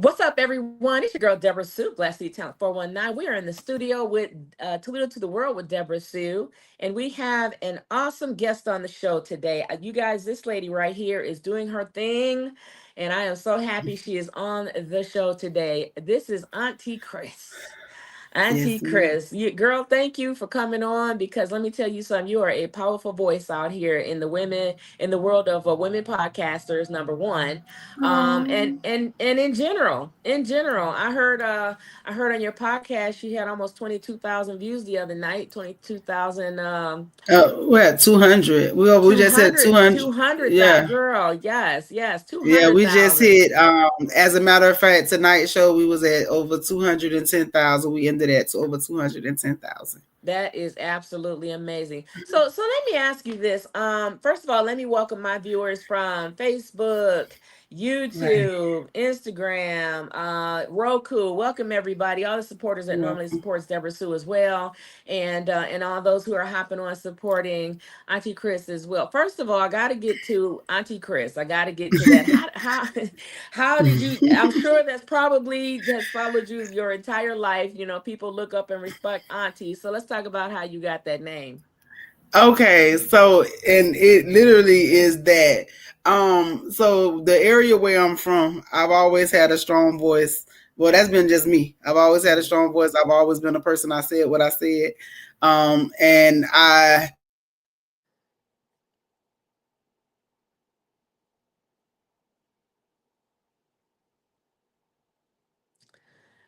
What's up, everyone? It's your girl, DebraSue, Glass City Talent 419. We are in the studio with Toledo to the World with DebraSue, and we have an awesome guest on the show today. You guys, this lady right here is doing her thing, and I am so happy she is on the show today. This is Auntie KRIS. Auntie Yes, ma'am. KRIS, girl, thank you for coming on because let me tell you something. You are a powerful voice out here in the world of women podcasters. Number one, Um, and in general, I heard on your podcast you had almost 22,000 views the other night. 22,000 we're at 200. We two just hit hundred 200. 200,000 Yeah. girl. Yes, Yeah, we just 200,000. hit as a matter of fact, tonight's show we was at over 210,000. We ended at over 210,000. That is absolutely amazing. So let me ask you this. First of all, let me welcome my viewers from Facebook, Right. YouTube, Instagram, Roku. Welcome everybody, all the supporters that You're normally welcome. supports DebraSue as well, and all those who are hopping on supporting Auntie KRIS as well. First of all, I got to get to Auntie KRIS. I got to get to that. How how did you? I'm sure that's probably has followed you your entire life. You know, people look up and respect Auntie. So let's talk about how you got that name. Okay, so and it literally is that. So the area where I'm from, I've always had a strong voice. Well, that's been just me. I've always had a strong voice. I've always been a person. I said what I said. And I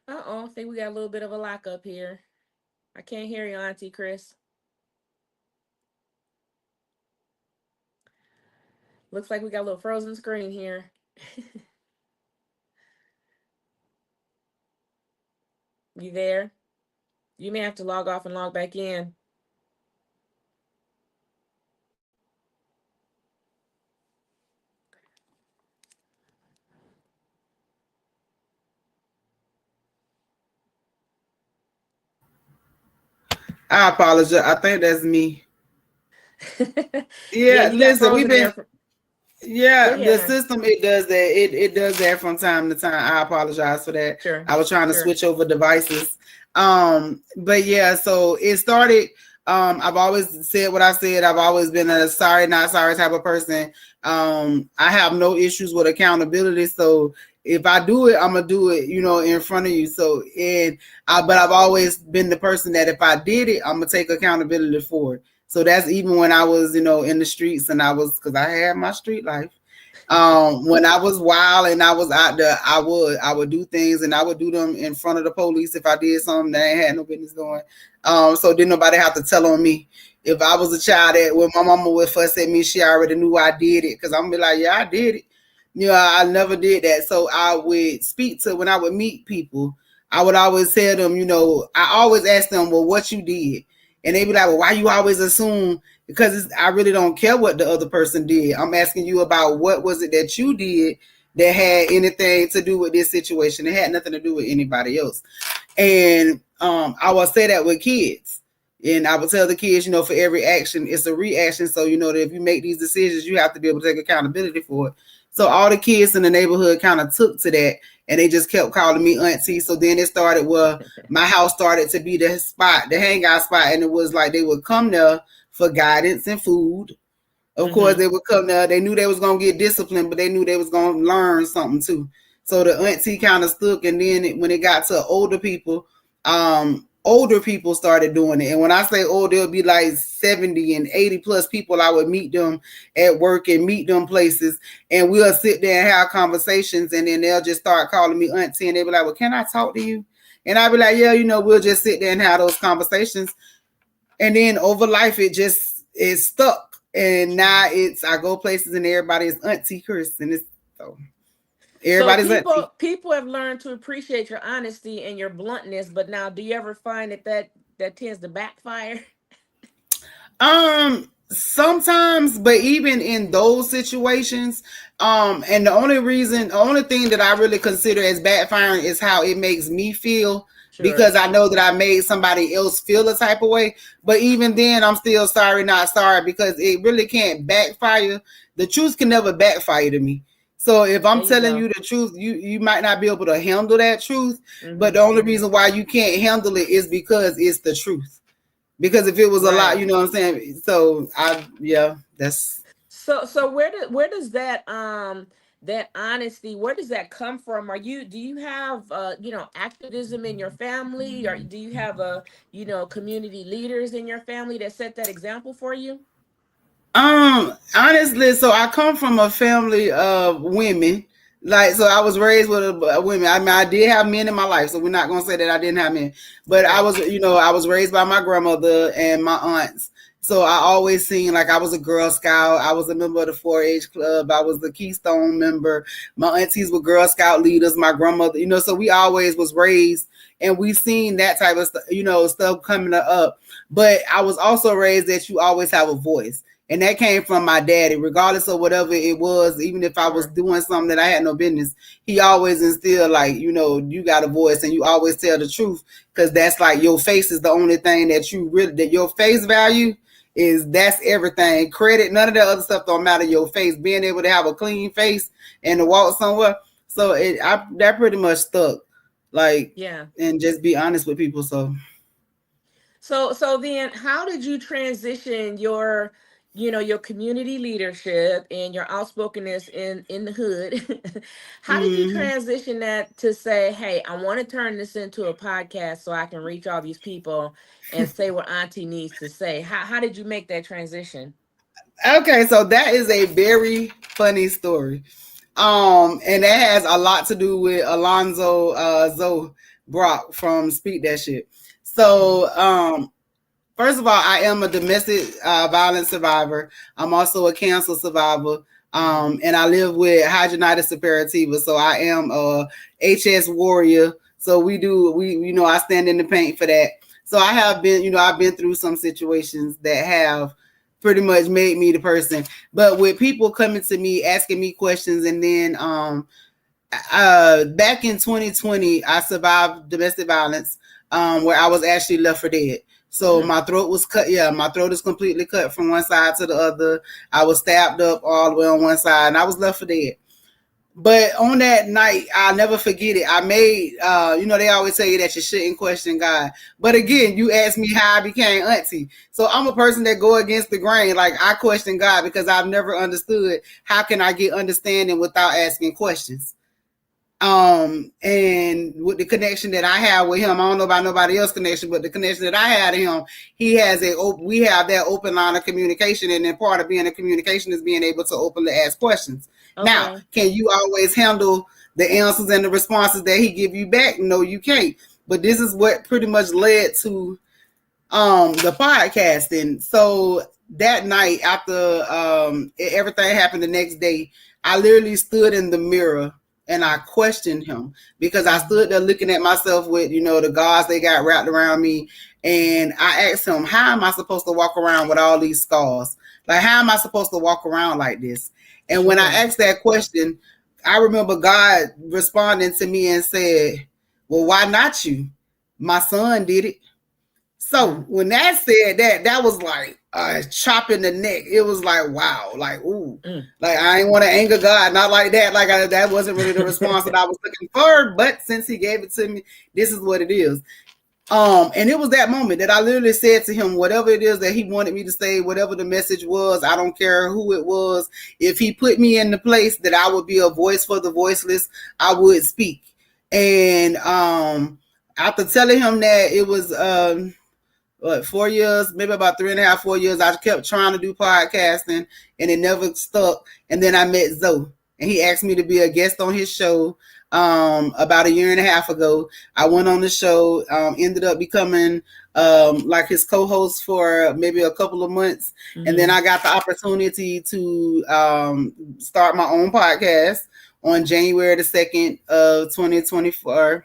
I think we got a little bit of a lock up here. I can't hear you, Auntie KRIS. Looks like we got a little frozen screen here. You there? You may have to log off and log back in. I apologize. I think that's me. Yeah, Yeah, you got listen, we've frozen been there. yeah, Go ahead, the hon. system it does that. It does that from time to time. I apologize for that. Sure, I was trying to sure. switch over devices. But yeah, so it started. I've always said what I said. I've always been a sorry, not sorry type of person. I have no issues with accountability. So if I do it, I'm gonna do it, in front of you. So but I've always been the person that if I did it, I'm gonna take accountability for it. So that's even when I was, in the streets and I was, because I had my street life. When I was wild and I was out there, I would do things and I would do them in front of the police if I did something that I ain't had no business doing. So didn't nobody have to tell on me. If I was a child that when my mama would fuss at me, she already knew I did it because I'm gonna be like, yeah, I did it. I never did that. So I would speak to when I would meet people. I would always tell them, I always ask them, well, what you did, and they be like, well, why you always assume? Because I really don't care what the other person did. I'm asking you about what was it that you did that had anything to do with this situation. It had nothing to do with anybody else. And I will say that with kids. And I will tell the kids, for every action, it's a reaction. So, that if you make these decisions, you have to be able to take accountability for it. So all the kids in the neighborhood kind of took to that and they just kept calling me auntie. So then it started my house started to be the spot, the hangout spot. And it was like they would come there for guidance and food. Of course, Mm-hmm. they would come there. They knew they was gonna get disciplined, but they knew they was gonna learn something too. So the auntie kind of stuck, and then when it got to older people started doing it. And when I say old, there'll be like 70 and 80 plus people. I would meet them at work and meet them places, and we'll sit there and have conversations, and then they'll just start calling me auntie, and they'll be like, "Well, can I talk to you?" And I'll be like, "Yeah, we'll just sit there and have those conversations." And then over life, it just is stuck. And now I go places and everybody is Auntie KRIS, and it's so So everybody's Auntie. people have learned to appreciate your honesty and your bluntness, but now do you ever find that tends to backfire? Sometimes, but even in those situations, and the only thing that I really consider as backfiring is how it makes me feel Sure. because I know that I made somebody else feel a type of way. But even then, I'm still sorry, not sorry, because it really can't backfire. The truth can never backfire to me. So if There I'm you telling go. you the truth, you might not be able to handle that truth. But Hmm. the only reason why you can't handle it is because it's the truth. Because if it was a lie, Right. you know what I'm saying? So yeah, that's So where does that honesty, where does that come from? Do you have activism in your family, or do you have community leaders in your family that set that example for you? honestly, so I come from a family of women. Like, so I was raised with women. I mean, I did have men in my life, so we're not gonna say that I didn't have men. But I Okay. was, I was raised by my grandmother and my aunts. So I always seen like I was a Girl Scout. I was a member of the 4-H club. I was the Keystone member. My aunties were Girl Scout leaders. My grandmother, so we always was raised, and we seen that type of stuff coming up. But I was also raised that you always have a voice, and that came from my daddy, regardless of whatever it was. Even if I was Sure. doing something that I had no business, he always instilled like, you got a voice and you always tell the truth, because that's like your face is the only thing that you really, that your face value is, that's everything. Credit, none of that other stuff don't matter. Your face, being able to have a clean face and to walk somewhere. So that pretty much stuck, like, Yeah. and just be honest with people. So So then how did you transition your community leadership and your outspokenness in the hood? How did you mhm. transition that to say, "Hey, I want to turn this into a podcast so I can reach all these people and say what Auntie needs to say?" How did you make that transition? Okay, so that is a very funny story. And that has a lot to do with Alonzo Zoe Brock from Speak That Shit. Mhm. So, first of all, I am a domestic violence survivor. I'm also a cancer survivor. Mhm. And I live with hydronitis suppurativa. So I am a HS warrior. So I stand in the paint for that. So I have been, I've been through some situations that have pretty much made me the person. But with people coming to me asking me questions, and then back in 2020, I survived domestic violence, where I was actually left for dead. So Mm. my throat was cut. Yeah, my throat is completely cut from one side to the other. I was stabbed up all the way on one side, and I was left for dead. But on that night, I'll never forget it. I made, they always tell you that you shouldn't question God. But again, Mhm. you asked me how I became auntie. So I'm a person that go against the grain. Like, I question God because I've never understood how can I get understanding without asking questions. And with the connection that I have with him, I don't know about nobody else's connection, but the connection that I had to him, he has we have that open line of communication, and then part of being a communication is being able to openly ask questions. Now, Okay. can you always handle the answers and the responses that he give you back? No, you can't. But this is what pretty much led to the podcasting. So that night, after everything happened the next day, I literally stood in the mirror and I questioned him, because I Mhm. stood there looking at myself with, the gauze they got wrapped around me. And I asked him, how am I supposed to walk around with all these scars? Like, how am I supposed to walk around like this? And when I Sure. asked that question, I remember God responding to me and said, well, why not you? My son did it. So Mm. when that said that was like a chop in the neck. It was like, wow, like, ooh, Mm. like, I ain't want to anger God, not like that. Like, that wasn't really the response that I was looking for. But since He gave it to me, this is what it is. And it was that moment that I literally said to him, whatever it is that he wanted me to say, whatever the message was, I don't care who it was. If he put me in the place that I would be a voice for the voiceless, I would speak. And after telling him that, it was 4 years, maybe about 3.5, 4 years, I kept trying to do podcasting and it never stuck. And then I met Zoe, and he asked me to be a guest on his show about a year and a half ago. I went on the show, ended up becoming like his co-host for maybe a couple of months. And then Mhm. I got the opportunity to start my own podcast on January the 2nd of 2024.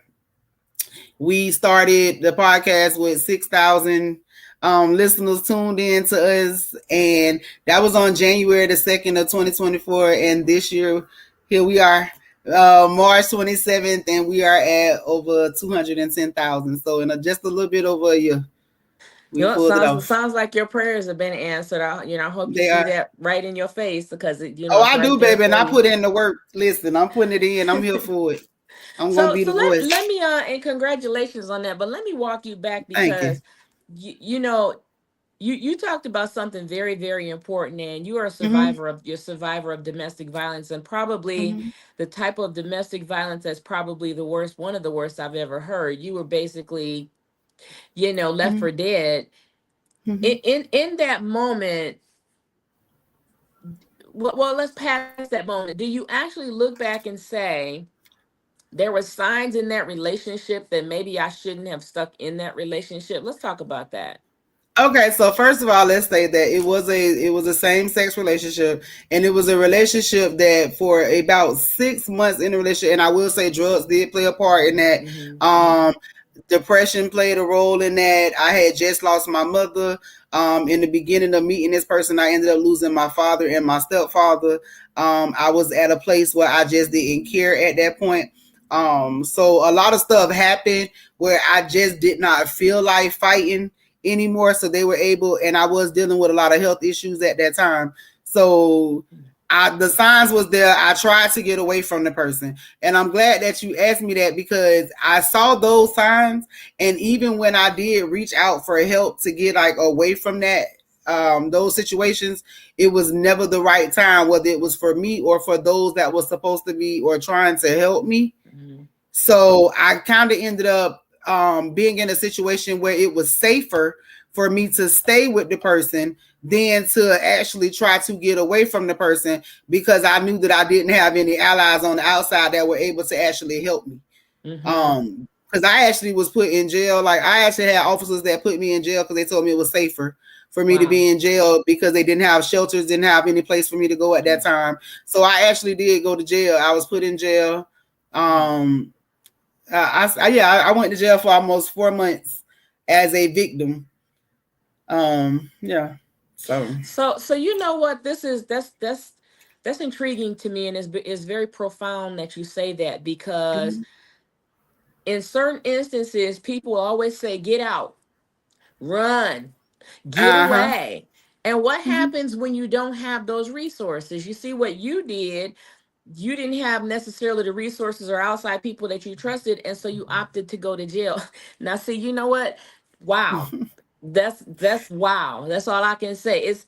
We started the podcast with 6,000 listeners tuned in to us, and that was on January the 2nd of 2024. And this year, here we are, March 27th, and we are at over 210,000. So in just a little bit over a year. We pulled it off. Sounds like your prayers have been answered. I hope you They see are. that right in your face because Oh, it's I right do, there baby, and for I you. put in the work. Listen, I'm putting it in. I'm here for it. I'm gonna So be so the voice. let me and congratulations on that. But let me walk you back Thank you. because you know you talked about something very very important, and you are a Mm-hmm. survivor of domestic violence, and probably Mm-hmm. the type of domestic violence that's probably the worst, one of the worst I've ever heard. You were basically left Mm-hmm. for dead Mm-hmm. in that moment. Well, let's pass that moment. Do you actually look back and say there were signs in that relationship that maybe I shouldn't have stuck in that relationship? Let's talk about that. Okay, so first of all, let's say that it was a same sex relationship, and it was a relationship that for about 6 months in the relationship, and I will say drugs did play a part in that. Hmm. Depression played a role in that. I had just lost my mother. In the beginning of meeting this person, I ended up losing my father and my stepfather. I was at a place where I just didn't care at that point. So a lot of stuff happened where I just did not feel like fighting anymore. So they were able, and I was dealing with a lot of health issues at that time. So the signs was there. I tried to get away from the person, and I'm glad that you asked me that because I saw those signs, and even when I did reach out for help to get like away from that, those situations, it was never the right time, whether it was for me or for those that was supposed to be or trying to help me. Hmm. So I kind of ended up being in a situation where it was safer for me to stay with the person than to actually try to get away from the person because I knew that I didn't have any allies on the outside that were able to actually help me. Hmm. Because I actually was put in jail. Like I actually had officers that put me in jail because they told me it was safer for me to Wow. be in jail because they didn't have shelters, didn't have any place for me to go at that time. So I actually did go to jail. I was put in jail. Um, I went to jail for almost 4 months as a victim. Yeah. So. So you know what, this is that's intriguing to me, and it's very profound that you say that because in certain instances people will always say get out, run, get Uh huh. away. And what Mm-hmm. happens when you don't have those resources? You see what you did, you didn't have necessarily the resources or outside people that you trusted, and so you opted to go to jail. Now see, you know what, wow, that's wow, that's all I can say. It's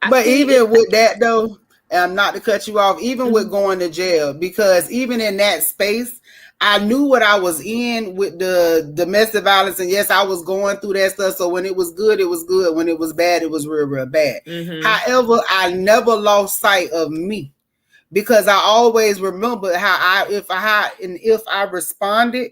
I But see it. even with that though, not to cut you off, even with Mhm. going to jail, because even in that space, I knew what I was in with the domestic violence, and yes, I was going through that stuff. So when it was good, it was good. When it was bad, it was real, real bad. Mhm. However, I never lost sight of me because I always remember how if I responded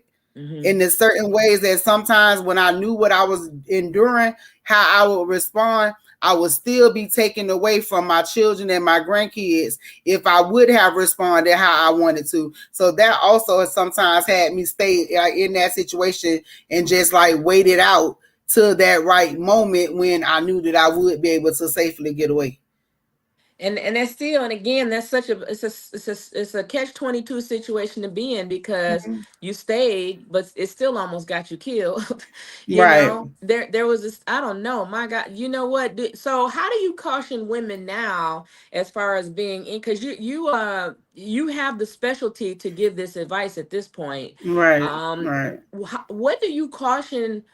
in Mhm. the certain ways that sometimes when I knew what I was enduring, how I would respond, I would still be taken away from my children and my grandkids if I would have responded how I wanted to. So that also has sometimes had me stay in that situation and just like wait it out to that right moment when I knew that I would be able to safely get away. And that's still, and again, that's such a it's a catch-22 situation to be in because Mhm. you stayed, but it still almost got you killed. Right. There was this, I don't know, my God, you know what? So how do you caution women now as far as being in, because you have the specialty to give this advice at this point. Right. Um, Right. what do you caution?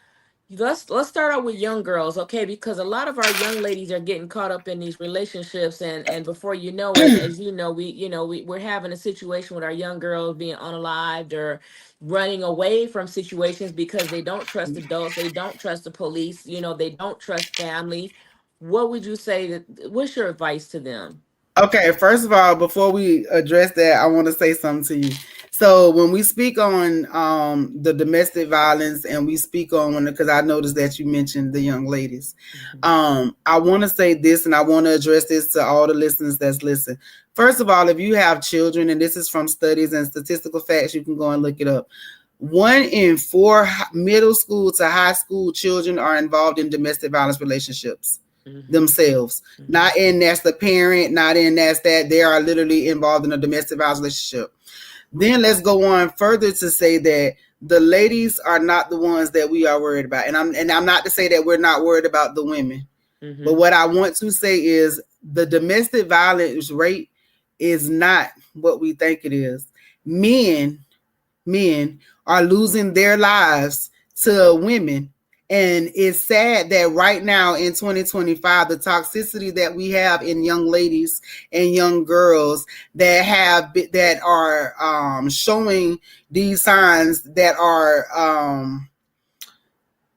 Let's start out with young girls, okay? Because a lot of our young ladies are getting caught up in these relationships, and before you know it, as you know, we're having a situation with our young girls being unalived or running away from situations because they don't trust adults, they don't trust the police, they don't trust family. What would you say what's your advice to them? Okay, first of all, before we address that, I want to say something to you. So when we speak on the domestic violence and we speak on because I noticed that you mentioned the young ladies, Mhm. I want to say this and I want to address this to all the listeners that's listening. First of all, if you have children, and this is from studies and statistical facts, you can go and look it up. 1 in 4 middle school to high school children are involved in domestic violence relationships Mhm. themselves. Mhm. Not in that's the parent, not in that's that. They are literally involved in a domestic violence relationship. Then let's go on further to say that the ladies are not the ones that we are worried about. And I'm not to say that we're not worried about the women. But what I want to say is the domestic violence rate is not what we think it is. Men, men are losing their lives to women. And it's sad that right now in 2025, the toxicity that we have in young ladies and young girls that are showing these signs that are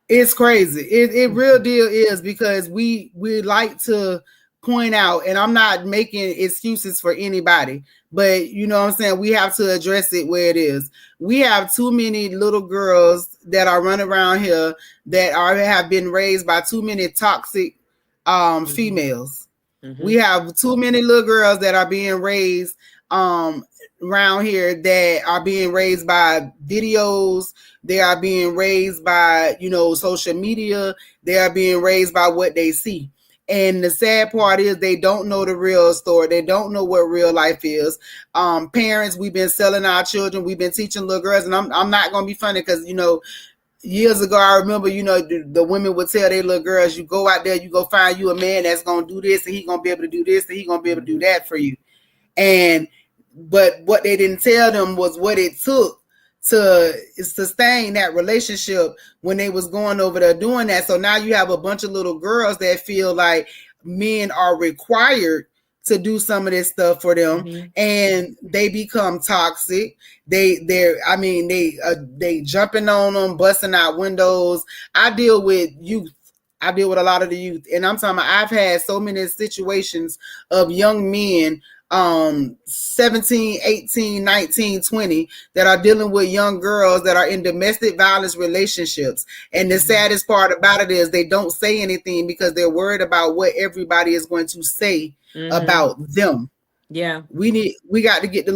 it's crazy. It real deal is, because we like to point out, and I'm not making excuses for anybody, but you know what I'm saying, we have to address it where it is. We have too many little girls that are running around here that have been raised by too many toxic females. We have too many little girls that are being raised around here that are being raised by videos. They are being raised by, social media. They are being raised by what they see. And the sad part is they don't know the real story. They don't know what real life is. Parents, we've been selling our children. We've been teaching little girls. And I'm not going to be funny because, years ago, I remember, the women would tell their little girls, you go out there, you go find you a man that's going to do this, and he's going to be able to do this, and he's going to be able to do that for you. But what they didn't tell them was what it took to sustain that relationship when they was going over there doing that. So now you have a bunch of little girls that feel like men are required to do some of this stuff for them, and they become toxic. They jumping on them, busting out windows. I deal with youth. I deal with a lot of the youth, and I'm talking about, I've had so many situations of young men 17, 18, 19, 20 that are dealing with young girls that are in domestic violence relationships. And the saddest part about it is they don't say anything because they're worried about what everybody is going to say about them. Yeah. We got to get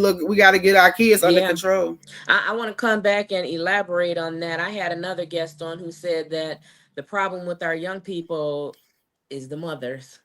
our kids under control. I want to come back and elaborate on that. I had another guest on who said that the problem with our young people is the mothers.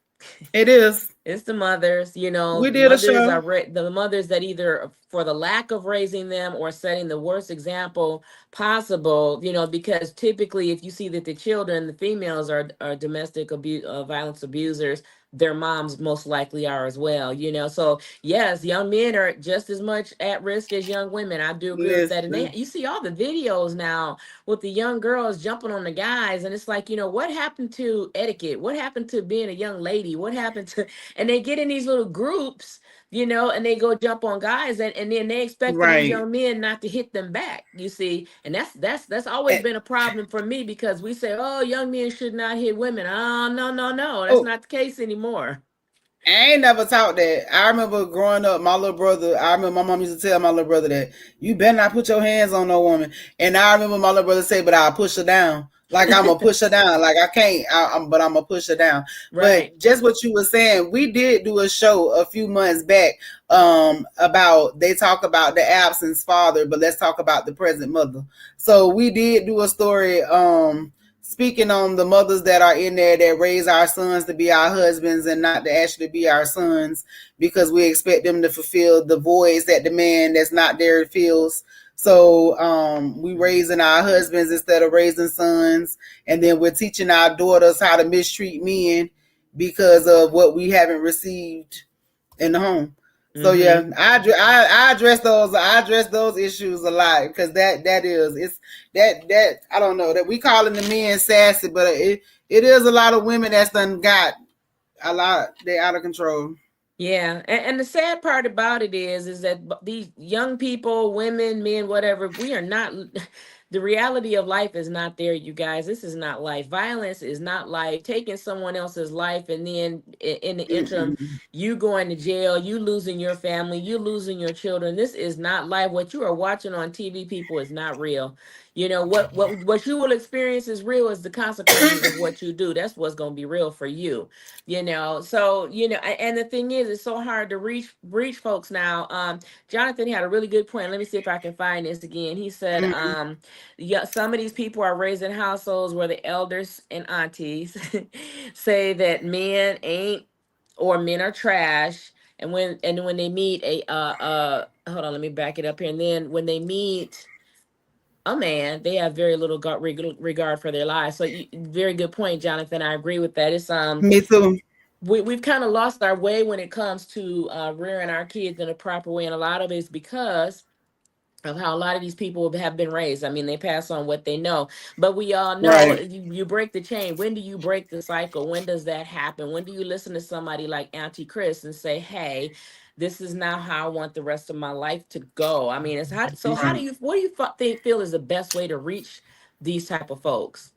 It is. It's the mothers, We the did a mothers show. the mothers that either for the lack of raising them or setting the worst example possible, because typically if you see that the children, the females are domestic abuse, violence abusers, their moms most likely are as well, So yes, young men are just as much at risk as young women. I do agree with that. And you see all the videos now with the young girls jumping on the guys, and it's like, what happened to etiquette? What happened to being a young lady? What happened to, and they get in these little groups, and they go jump on guys, and then they expect these young men not to hit them back, you see. And that's always been a problem for me, because we say, oh, young men should not hit women. Oh, no, that's not the case anymore. I ain't never taught that. I remember growing up, my little brother, I remember my mom used to tell my little brother that you better not put your hands on no woman. And I remember my little brother say, but I'll push her down. Like I'm gonna push her down. Like I can't, but I'm gonna push her down. Right. But just what you were saying, we did do a show a few months back about, they talk about the absent father, but let's talk about the present mother. So we did do a story speaking on the mothers that are in there that raise our sons to be our husbands and not to actually be our sons, because we expect them to fulfill the voids that the man that's not there feels. So we raising our husbands instead of raising sons, and then we're teaching our daughters how to mistreat men because of what we haven't received in the home. So yeah, I address those issues a lot, because that I don't know, that we calling the men sassy, but it is a lot of women that's done got a lot, they out of control. Yeah, and the sad part about it is that these young people, women, men, whatever, we are not. The reality of life is not there, you guys. This is not life. Violence is not life. Taking someone else's life, and then in the interim, you going to jail, you losing your family, you losing your children. This is not life. What you are watching on TV, people, is not real. What you will experience is real, is the consequences of what you do. That's what's going to be real for you. So and the thing is, it's so hard to reach folks now. Jonathan had a really good point. Let me see if I can find this again. He said yeah, some of these people are raised in households where the elders and aunties say that men ain't, or men are trash. And when they meet hold on, let me back it up here. And then when they meet a man, they have very little regard for their lives. So, very good point, Jonathan. I agree with that. It's Me too. we've kind of lost our way when it comes to rearing our kids in a proper way, and a lot of it is because of how a lot of these people have been raised. I mean, they pass on what they know. But we all know, Right. you break the chain. When do you break the cycle? When does that happen? When do you listen to somebody like Auntie KRIS and say, "Hey, this is now how I want the rest of my life to go"? I mean, it's how. So, how do Right. you? What do you feel is the best way to reach these type of folks?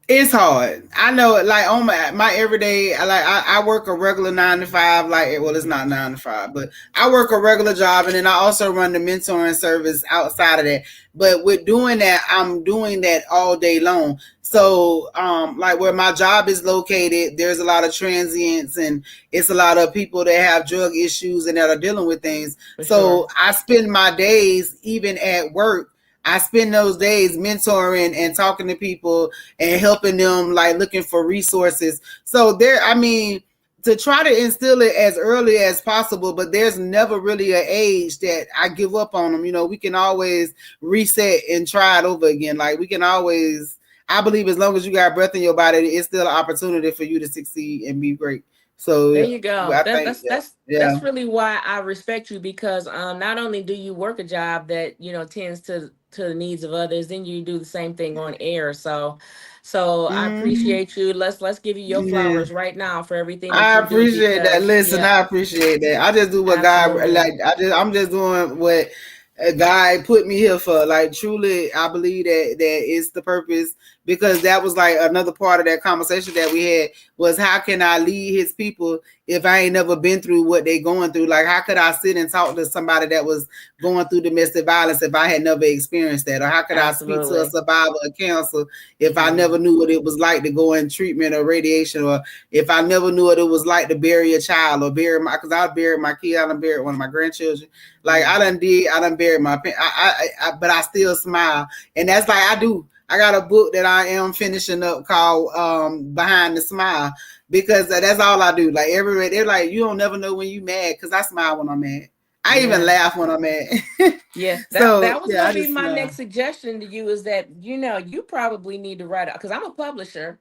It's hard. I know it. Like on my everyday, I work a regular 9 to 5. Like, well, it's not 9 to 5, but I work a regular job, and then I also run the mentoring service outside of that. But with doing that, I'm doing that all day long. So, like where my job is located, there's a lot of transients, and it's a lot of people that have drug issues and that are dealing with things. For So sure. I spend my days, even at work, I spend those days mentoring and talking to people and helping them, like looking for resources. So there, I mean, to try to instill it as early as possible, but there's never really an age that I give up on them. You know, we can always reset and try it over again. Like we can always, I believe as long as you got breath in your body, it's still an opportunity for you to succeed and be great. There So you go. I think, yeah, That's yeah. really why I respect you, because not only do you work a job that tends to the needs of others, then you do the same thing on air. So I Mm-hmm. appreciate you. Let's give you your Yeah. flowers right now for everything that I you do, appreciate that. because Listen, yeah, I appreciate that. I just do what God absolutely. like. I'm just doing what God put me here for. Like truly, I believe that it's the purpose, because that was like another part of that conversation that we had was how can I lead His people if I ain't never been through what they going through? Like how could I sit and talk to somebody that was going through domestic violence if I had never experienced that? Or how could I speak to a Absolutely. survivor of cancer if I Hmm. never knew what it was like to go in treatment or radiation, or if I never knew what it was like to bury a child or bury my, because I buried my kid, I done buried one of my grandchildren. Like Hmm. I done buried my, but I still smile, and that's like I do. I got a book that I am finishing up called Behind the Smile, because that's all I do. Like everywhere, they're like, you don't never know when you mad, because I smile when I'm mad. I even Yeah. laugh when I'm mad. Yes, So that was yeah, going I to be just my next smile. suggestion to you, is that you probably need to write, because I'm a publisher.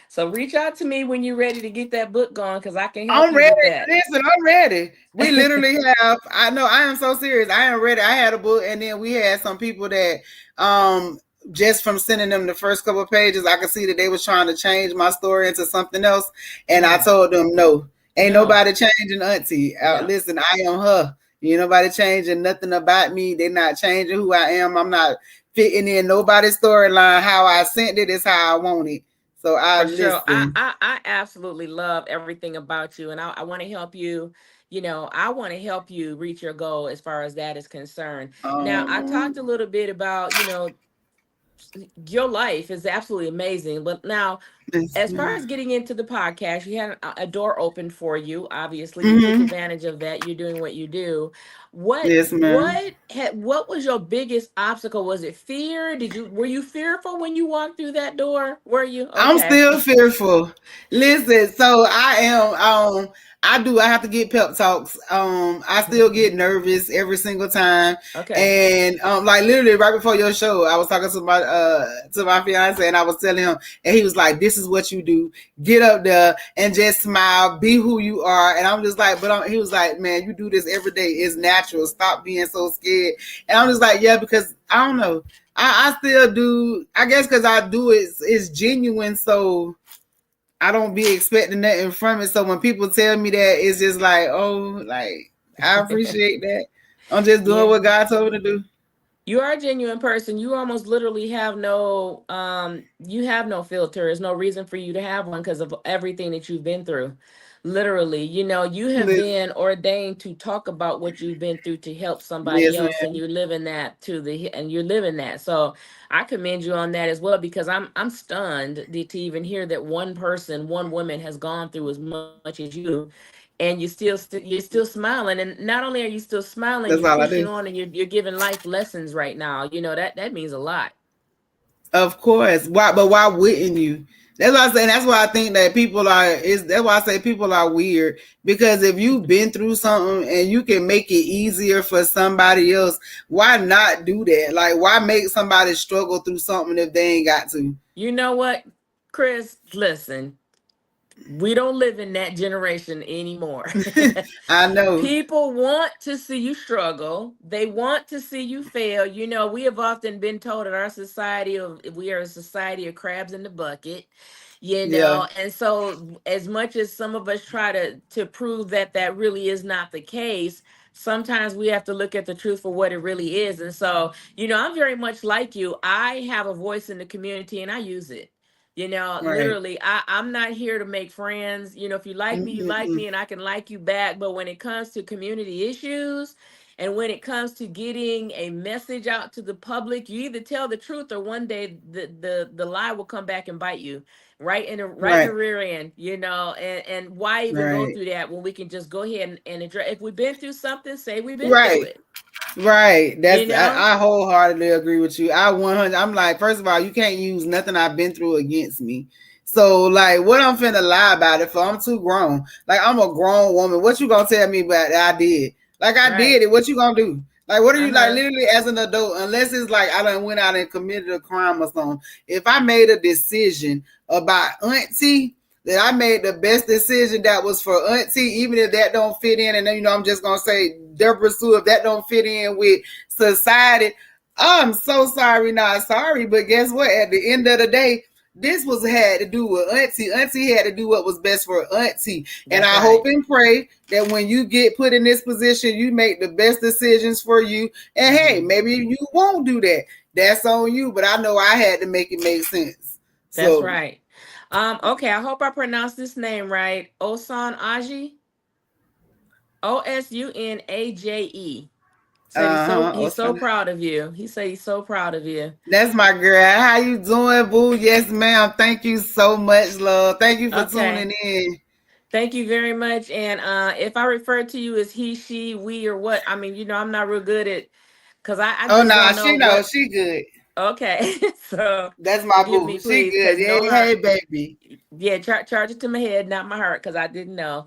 So reach out to me when you're ready to get that book going, because I can help I'm you ready. with that. Listen, I'm ready. We literally have. I know. I am so serious. I am ready. I had a book, and then we had some people that, um, just from sending them the first couple of pages, I could see that they was trying to change my story into something else, and I Mm, told them no. Ain't no. nobody changing Auntie. Yeah, Listen, I am her. Ain't nobody changing nothing about me. They're not changing who I am. I'm not fitting in nobody's storyline. How I sent it is how I want it. So I for sure. listen. I absolutely love everything about you, and I want to help you. I want to help you reach your goal as far as that is concerned. Now, I talked a Um, little bit about, your life is absolutely amazing, but now, yes, as far ma'am. as getting into the podcast, you had a door open for you. Obviously, you took Mm-hmm. advantage of that. You're doing what you do. What Yes, ma'am. what was your biggest obstacle? Was it fear? Were you fearful when you walked through that door? Were you? I'm Okay. still fearful. Listen, so I am I have to get pep talks. I still get nervous every single time. Okay. And like literally right before your show, I was talking to my fiance, and I was telling him, and he was like, "This is what you do. Get up there and just smile, be who you are." And I'm just like, he was like, "Man, you do this every day. It's natural. Stop being so scared." And I'm just like, "Yeah, because I don't know. I still do. I guess because I do it, it's genuine. So I don't be expecting nothing from it. So when people tell me that, it's just like, oh, like I appreciate that. I'm just doing Yeah. what God told me to do. You are a genuine person. You almost literally have no filter. There's no reason for you to have one, because of everything that you've been through. Literally, you have Listen, been ordained to talk about what you've been through to help somebody yes, else, and man. you're living that and you're living that. So I commend you on that as well, because I'm stunned to even hear that one woman has gone through as much as you, and you're still smiling. And not only are you still smiling, That's you're all I pushing do. on, and you're giving life lessons right now. That means a lot. Of course. Why? But why wouldn't you? That's why I say. That's why I think that people are. That's why I say people are weird, because if you've been through something and you can make it easier for somebody else, why not do that? Like, why make somebody struggle through something if they ain't got to? You know what, Chris? Listen, we don't live in that generation anymore. I know. People want to see you struggle. They want to see you fail. You know, we have often been told that our society of we are a society of crabs in the bucket. You Yeah. know, and so as much as some of us try to prove that that really is not the case, sometimes we have to look at the truth for what it really is. And so, you know, I'm very much like you. I have a voice in the community and I use it. You know, Right. literally, I'm not here to make friends. You know, if you like me, you like Mm-mm. me, and I can like you back. But when it comes to community issues, and when it comes to getting a message out to the public, you either tell the truth or one day the lie will come back and bite you right in the Right. rear end, you know. And why even go Right. through that when we can just go ahead and address if we've been through something, say we've been through Right. it, Right. you That's know? I wholeheartedly agree with you. I 100. I'm like, first of all, you can't use nothing I've been through against me. So like, what I'm finna lie about it for? I'm too grown. Like, I'm a grown woman. What you gonna tell me about that I did? Like, I did Right. it. What you gonna do? Like, what are you like? Uh-huh. Literally, as an adult, unless it's like I done went out and committed a crime or something. If I made a decision about auntie, that I made the best decision that was for auntie, even if that don't fit in. And then, you know, I'm just gonna say DebraSue, if that don't fit in with society, I'm so sorry, not sorry. But guess what? At the end of the day, this was had to do with auntie. Auntie had to do what was best for auntie. And That's I right. hope and pray that when you get put in this position, you make the best decisions for you. And hey, Hmm. maybe you won't do that. That's on you. But I know I had to make it make sense. That's So right. Okay, I hope I pronounced this name right. Osan Aji, Osunaje. Said uh-huh. he's so proud of you. He said he's so proud of you. That's my girl. How you doing, boo? Yes, ma'am. Thank you so much, love. Thank you for Okay. tuning in. Thank you very much. And if I refer to you as he, she, we, or what, I mean, you know, I'm not real good at because I Oh just no, don't know she knows what. she good. Okay. So That's my forgive me, boo. She please, good. because Hey, no hey, heart. baby. Yeah, charge it to my head, not my heart, because I didn't know.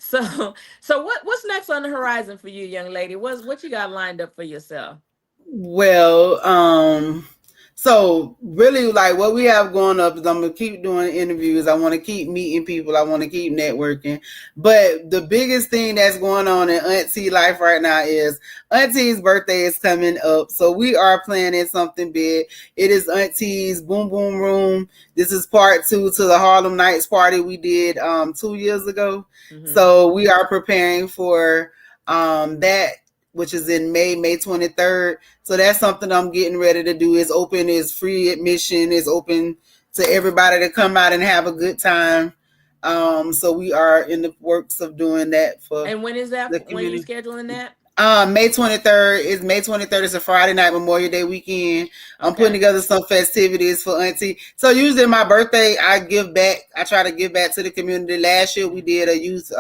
So so what's next on the horizon for you, young lady? What you got lined up for yourself? Well, so really like what we have going up is I'm gonna keep doing interviews. I want to keep meeting people. I want to keep networking. But the biggest thing that's going on in Auntie life right now is Auntie's birthday is coming up. So we are planning something big. It is Auntie's Boom Boom Room. This is part two to the Harlem Nights party we did 2 years ago. Hmm. So we are preparing for that, which is in May 23rd. So that's something I'm getting ready to do. It's open, it's free admission, it's open to everybody to come out and have a good time. So we are in the works of doing that for And when is that? the When are you community. scheduling that? May 23rd is May 23rd is a Friday night, Memorial Day weekend. I'm putting Okay. together some festivities for Auntie. So usually my birthday, I give back. I try to give back to the community. Last year we did a youth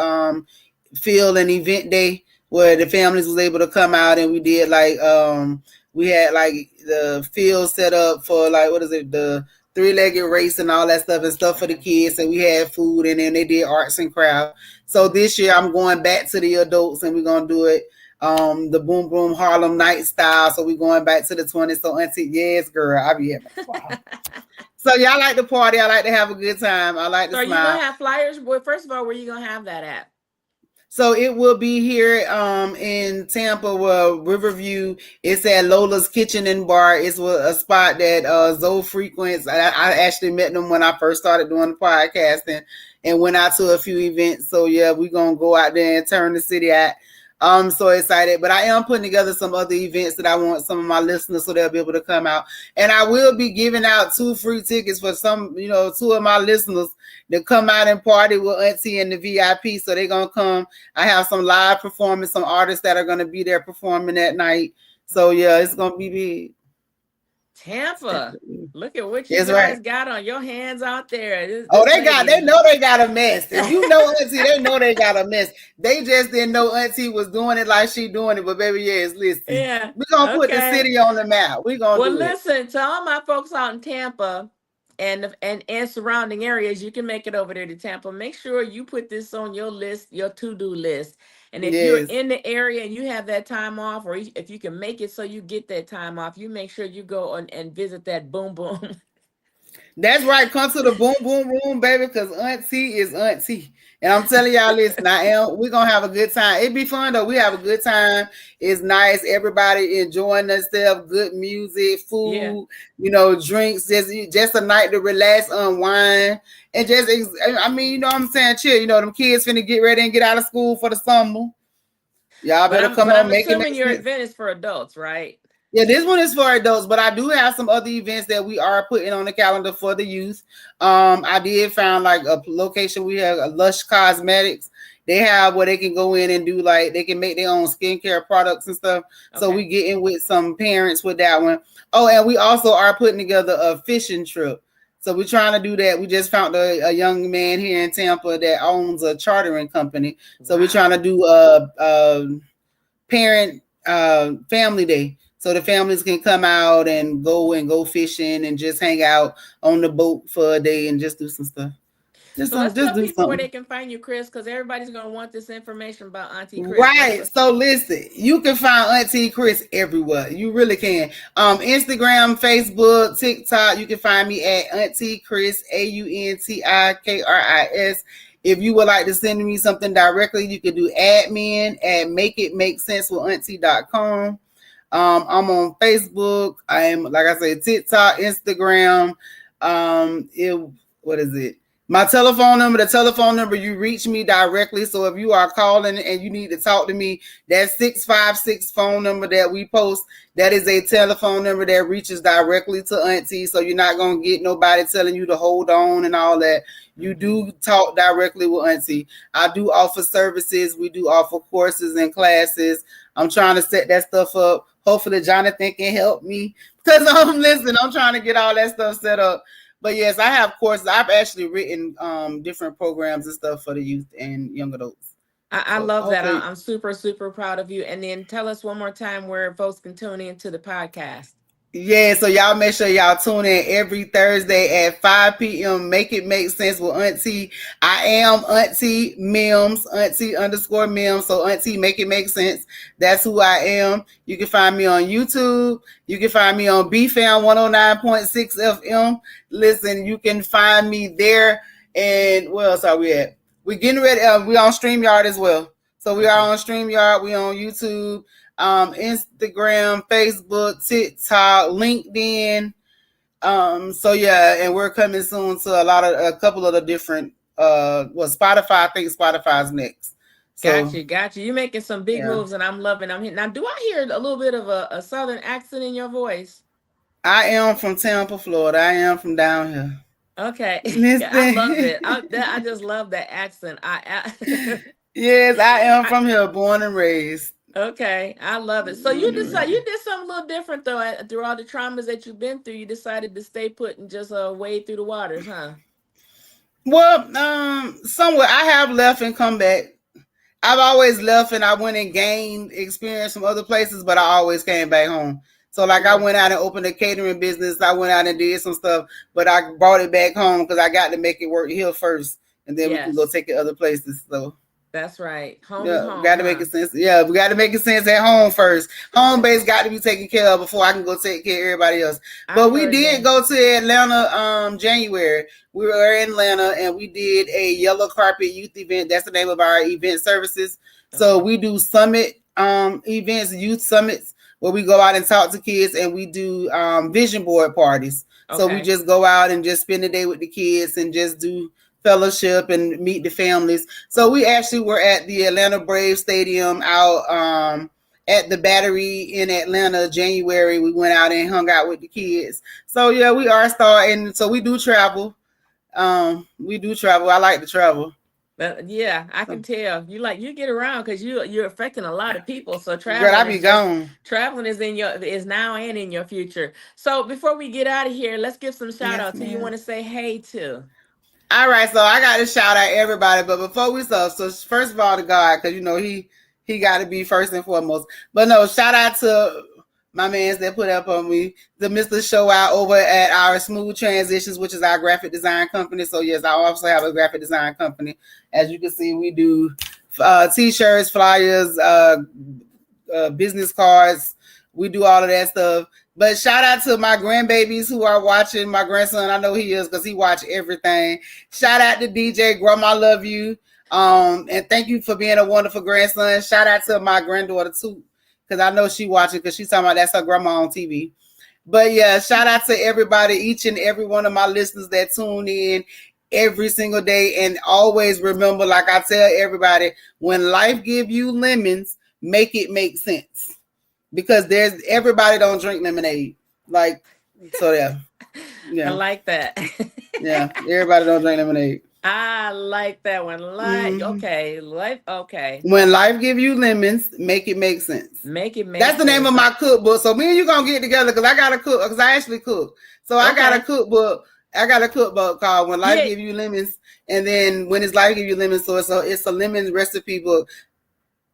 field and event day where the families was able to come out, and we did like we had like the field set up for like, what is it, the three-legged race and all that stuff and stuff for the kids, and we had food, and then they did arts and crafts. So this year I'm going back to the adults, and we're gonna do it the Boom Boom Harlem Night style. So we're going back to the 20s. So Auntie, yes, girl, I be having fun. So yeah, I like to party. I like to have a good time. I like to So are you gonna smile. have flyers? Well, first of all, where are you gonna have that at? So it will be here in Tampa, Riverview. It's at Lola's Kitchen and Bar. It's a spot that Zoe frequents. I actually met them when I first started doing the podcasting and went out to a few events. So yeah, we're gonna go out there and turn the city out. I'm so excited. But I am putting together some other events that I want some of my listeners so they'll be able to come out. And I will be giving out 2 free tickets for some, 2 of my listeners to come out and party with Auntie and the VIP. So they're gonna come. I have some live performance, some artists that are going to be there performing that night. So yeah, it's going to be big. Tampa. Look at what you That's right. guys got on your hands out there. Oh, This they lady. know they got a mess. If you know Auntie, they know they got a mess. They just didn't know Auntie was doing it like she doing it. But baby, yes, listen, Yeah. we're going to put the Okay. city on the map. We're going to Well, do it. listen to all my folks out in Tampa. and surrounding areas, you can make it over there to Tampa. Make sure you put this on your list, your to-do list. And if you're Yes. in the area and you have that time off, or if you can make it so you get that time off, you make sure you go and visit that boom boom. That's right. Come to the boom boom room, baby, because auntie is auntie. And I'm telling y'all, listen, we're gonna have a good time. It'd be fun though. We have a good time. It's nice. Everybody enjoying themselves, good music, Yeah. food, drinks, just a night to relax, unwind, and I mean, you know what I'm saying, chill. Them kids finna get ready and get out of school for the summer. Y'all But better I'm come but on, I'm make it assuming make your sense. event is for adults, right? Yeah, this one is for adults, but I do have some other events that we are putting on the calendar for the youth. I did find like a location. We have a Lush Cosmetics. They have where they can go in and do like they can make their own skincare products and stuff. So Okay. we get in with some parents with that one. Oh, and we also are putting together a fishing trip. So we're trying to do that. We just found a young man here in Tampa that owns a chartering company. So we're trying to Wow. do a parent family day, so the families can come out and go fishing and just hang out on the boat for a day and just do some stuff. So let's Just tell do people where they something. can find you, Chris, because everybody's gonna want this information about Auntie Chris. Right. So listen, you can find Auntie Chris everywhere. You really can. Instagram, Facebook, TikTok. You can find me at Auntie Chris, AUNTIKRIS. If you would like to send me something directly, you can do admin at makeitmakesense.auntie.com. I'm on Facebook. I'm, like I said, TikTok, Instagram. What is it? My telephone number, the telephone number you reach me directly. So if you are calling and you need to talk to me, that 656 phone number that we post, that is a telephone number that reaches directly to Auntie. So you're not going to get nobody telling you to hold on and all that. You do talk directly with Auntie. I do offer services. We do offer courses and classes. I'm trying to set that stuff up. Hopefully Jonathan can help me because I'm trying to get all that stuff set up. But yes, I have courses. I've actually written different programs and stuff for the youth and young adults. I So love that. hopefully, I'm super, super proud of you. And then tell us one more time where folks can tune into the podcast. yeah. So y'all make sure y'all tune in every Thursday at 5 p.m. Make it make sense with Auntie. I am Auntie Mims, Auntie _ Mims. So Auntie, make it make sense. That's who I am. You can find me on YouTube. You can find me on BFAM 109.6 FM. Listen, you can find me there. And where else are we at? We're getting ready. We on StreamYard as well. So we are on StreamYard. We on YouTube, Instagram, Facebook, TikTok, LinkedIn. So yeah, and we're coming soon to a couple of the different Spotify. I think Spotify's next. So Got you. You're making some big yeah. moves, and I'm loving. I'm here now. Do I hear a little bit of a southern accent in your voice? I am from Tampa, Florida. I am from down here. Okay, yeah, I love Listen. it. I just love that accent. Yes, I am I from here, born and raised. okay, I love it. So you did something a little different though. Through all the traumas that you've been through, you decided to stay put and just wade through the waters, huh? Well, somewhere I have left and come back. I've always left and I went and gained experience from other places, but I always came back home. So like I Yeah. went out and opened a catering business. I went out and did some stuff, but I brought it back home because I got to make it work here first, and then we can go Yes, take it other places. So that's right. Home is yeah, we home, got to make huh? it sense. Yeah, we got to make it sense at home first. Home base got to be taken care of before I can go take care of everybody else. I But we heard did that. go to Atlanta January. We were in Atlanta and we did a yellow carpet youth event. That's the name of our event services. So Okay. we do summit events, youth summits, where we go out and talk to kids, and we do vision board parties. So we Okay. just go out and just spend the day with the kids and just do fellowship and meet the families. So we actually were at the Atlanta Braves Stadium out at the Battery in Atlanta, January. We went out and hung out with the kids. So yeah, we are starting. So we do travel. We do travel. I like to travel. Yeah, I So, can tell you get around because you're affecting a lot of people. So girl, I be gone. traveling is in your is now and in your future. So before we get out of here, let's give some shout Yes, outs. Who you want ma'am. to say hey to? All right, so I got to shout out everybody, but before we start, so first of all to God, because he got to be first and foremost. But no, shout out to my man's that put up on me. The Mr. Show out over at our Smooth Transitions, which is our graphic design company. So yes, I also have a graphic design company. As you can see, we do t-shirts, flyers, business cards. We do all of that stuff. But shout out to my grandbabies who are watching. My grandson, I know he is because he watch everything. Shout out to DJ Grandma, love you. And thank you for being a wonderful grandson. Shout out to my granddaughter too, because I know she watching because she's talking about that's her grandma on TV. But yeah, shout out to everybody, each and every one of my listeners that tune in every single day. And always remember, like I tell everybody, when life give you lemons, make it make sense. Because there's everybody don't drink lemonade. Like, so yeah. I Yeah. like that. Yeah. Everybody don't drink lemonade. I like that one. Okay, life. Okay, When life give you lemons, make it make sense. make it make. That's the name of my cookbook. So me and you gonna get together because I got a cook because I actually cook. So I got a cookbook. I got a cookbook called "When Life Give You Lemons," and then "When It's Life Give You Lemons." So it's a lemon recipe book.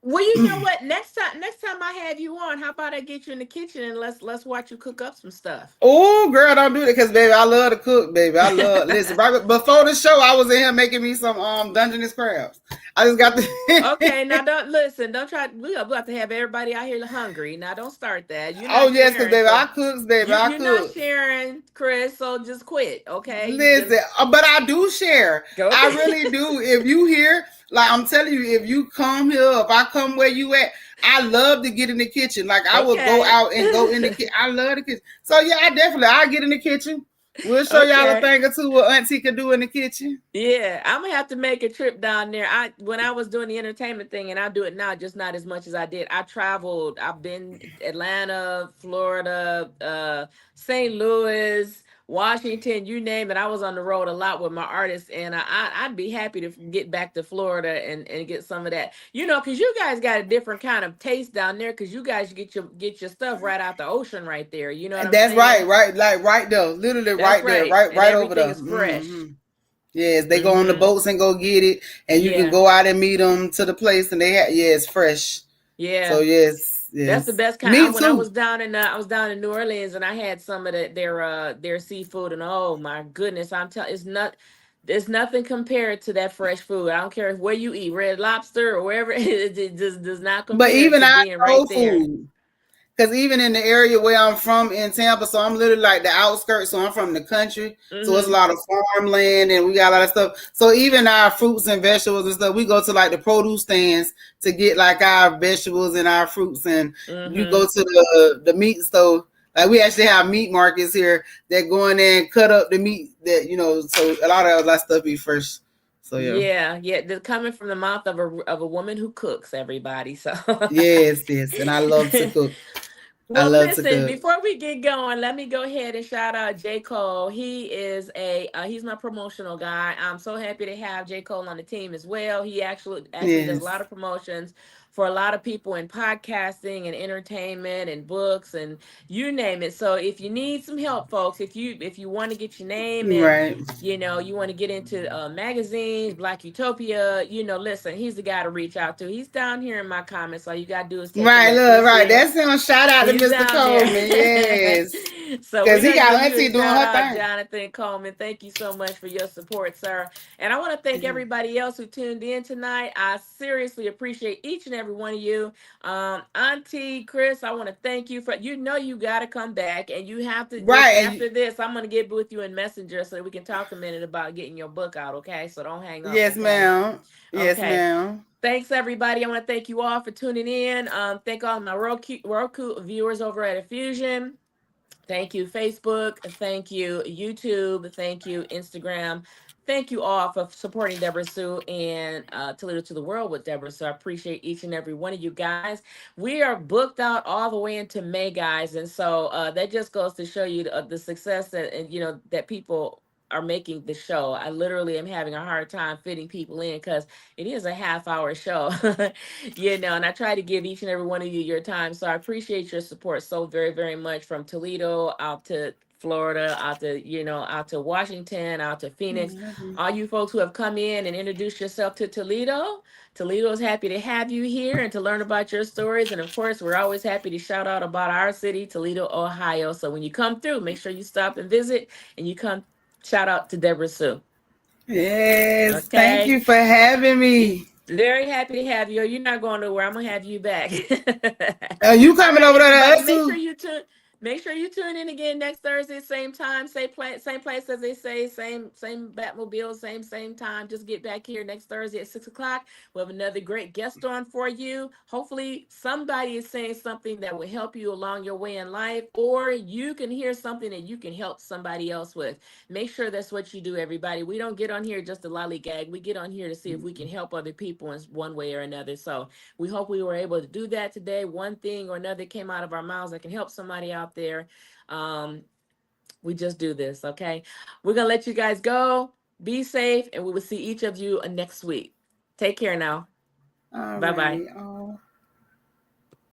Well, you know what? Next time I have you on, how about I get you in the kitchen and let's watch you cook up some stuff. Oh, girl, don't do that because baby, I love to cook, baby. I love listen. Right before the show, I was in here making me some Dungeness crabs. I just got the Okay, now don't listen. Don't try. We have to have everybody out here hungry. Now don't start that. You're oh not yes, because baby, so I cooks, baby. I you're not cook. sharing, Chris. So just quit, okay? Listen, but I do share. Go. I really do. If you hear, like I'm telling you, if you come here, if I come where you at, I love to get in the kitchen. Like I will go out and go in the kitchen. I love the kitchen. So yeah, I'll get in the kitchen. We'll show y'all a thing or two what Auntie can do in the kitchen. Yeah, I'm gonna have to make a trip down there. When I was doing the entertainment thing, and I do it now, just not as much as I did. I traveled. I've been Atlanta, Florida, St. Louis, Washington, you name it. I was on the road a lot with my artists, and I'd be happy to get back to Florida and get some of that. You know, because you guys got a different kind of taste down there. Because you guys get your stuff right out the ocean right there. You know what I'm saying? That's right, like right there, literally right there, right over there. Everything is fresh. Yes, they go on the boats and go get it, and you can go out and meet them to the place, and they have it's fresh. Yeah. So yes, that's the best kind. Me when too. I was down in New Orleans, and I had some of their seafood, and oh my goodness, I'm telling, there's nothing compared to that fresh food. I don't care where you eat, Red Lobster or wherever, it just does not compare. But even to being right there. Food. Because even in the area where I'm from in Tampa, so I'm literally like the outskirts, so I'm from the country. So it's a lot of farmland and we got a lot of stuff. So even our fruits and vegetables and stuff, we go to like the produce stands to get like our vegetables and our fruits. And you go to the meat store. Like we actually have meat markets here that go in there and cut up the meat that, so a lot of that stuff be fresh. So yeah, they're coming from the mouth of a woman who cooks, everybody. So yes, and I love to cook. Well, listen, before we get going, let me go ahead and shout out J. Cole. He is he's my promotional guy. I'm so happy to have J. Cole on the team as well. He actually does a lot of promotions for a lot of people in podcasting and entertainment and books and you name it. So if you need some help, folks, if you want to get your name and you want to get into magazines, Black Utopia, listen, he's the guy to reach out to. He's down here in my comments. All you gotta do is that's him. Shout out to Mr. Coleman. Yes. So because he got Auntie doing her thing. Jonathan Coleman, thank you so much for your support, sir. And I want to thank everybody else who tuned in tonight. I seriously appreciate each and every one of you. Auntie Chris, I want to thank you for you got to come back and you have to after this. I'm going to get with you in Messenger so that we can talk a minute about getting your book out. Okay, so don't hang up. Yes, ma'am. Okay. Yes, ma'am. Thanks, everybody. I want to thank you all for tuning in. Thank all my Roku viewers over at Effusion. Thank you, Facebook. Thank you, YouTube. Thank you, Instagram. Thank you all for supporting DebraSue and Toledo to the World with DebraSue. I appreciate each and every one of you guys. We are booked out all the way into May, guys. And so that just goes to show you the success that people are making the show. I literally am having a hard time fitting people in because it is a half-hour show, and I try to give each and every one of you your time. So I appreciate your support so very, very much from Toledo out to Florida, out to, out to Washington, out to Phoenix. All you folks who have come in and introduced yourself to Toledo. Toledo is happy to have you here and to learn about your stories. And of course, we're always happy to shout out about our city, Toledo, Ohio. So when you come through, make sure you stop and visit, and you come shout out to DebraSue. Yes, thank Okay. you for having me. Very happy to have you. You're not going nowhere. I'm gonna have you back. Are you All coming right, over there everybody. to us too? Make sure you tune in again next Thursday, same time, same place as they say, same Batmobile, same time. Just get back here next Thursday at 6 o'clock. We have another great guest on for you. Hopefully, somebody is saying something that will help you along your way in life, or you can hear something that you can help somebody else with. Make sure that's what you do, everybody. We don't get on here just to lollygag. We get on here to see if we can help other people in one way or another. So we hope we were able to do that today. One thing or another came out of our mouths that can help somebody out there. We just do this, okay? We're going to let you guys go. Be safe, and we will see each of you next week. Take care now. All Bye-bye. righty.